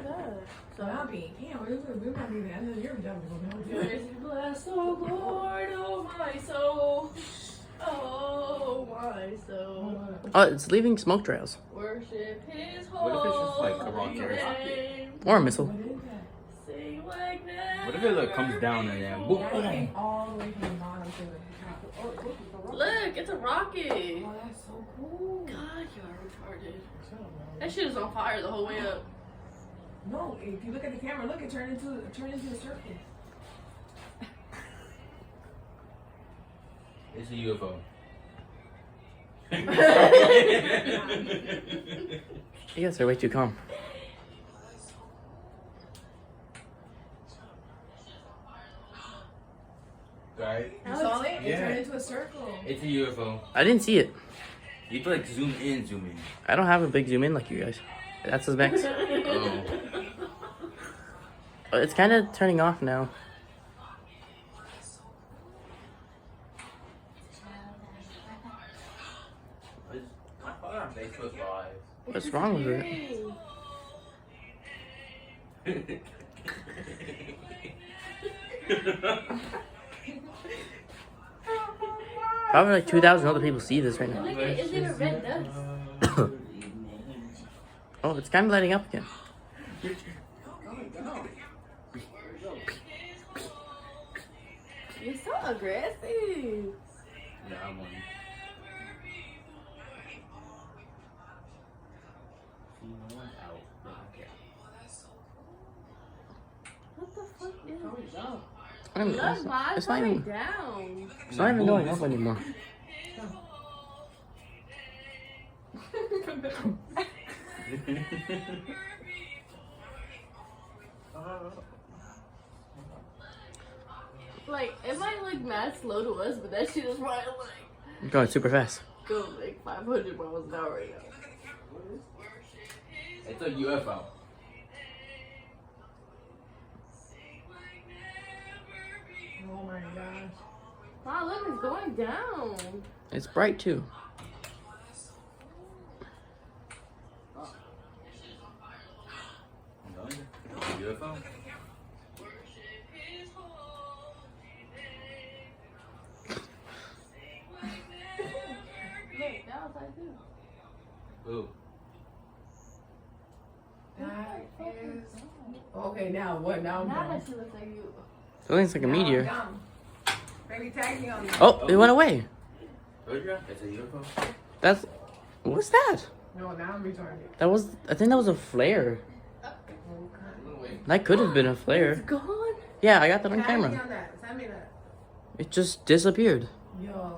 that? Zombie. Damn, we're not even end of the year. Bless, oh Lord, oh my soul. Oh my soul. Oh, it's leaving smoke trails. Worship his What if it's just like a holy rocket? name. Or a missile. Sing like that. What if it like comes down and then boom? That came all the way from the bottom to the top. Oh, Look, it's a rocket. oh, that's so cool. God, you are retarded. That shit is on fire the whole way up. No, if you look at the camera, look, it turned into a circle. It's a UFO. You guys are way too calm. Right? You saw it? It Yeah. turned into a circle. It's a UFO. I didn't see it. You have to like zoom in, zoom in. I don't have a big zoom in like you guys. That's his max. Oh. It's kind of turning off now. My father on Facebook Live. What's wrong with it? Probably like 2,000 other people see this right now. Look at it, it's even red dust. Oh, it's kind of lighting up again. You're so aggressive. Yeah, I'm on. No one's out. Okay. What the fuck is this? I don't know, Look, my it's not even, down. it's not even going up anymore. Like, it might look mad slow to us, but that shit is right like It's going super fast. go like 500 miles an hour right now. It's a UFO. Oh my gosh. Wow, look, it's going down. It's bright too. I'm telling you. It's a UFO. Look, that was like too. Ooh. That is. Okay, now what? Now I'm Now done. that shit looks like you. It looks like a Now I'm meteor. done. Baby, tag me on that. Oh, it went away. Told you? It's a UFO. That's, what's that? No, now I'm retarded. That was, I think that was a flare. That could have been a flare. It's gone. Yeah, I got that on Tag me camera. on that. Send me that. It just disappeared. Yo.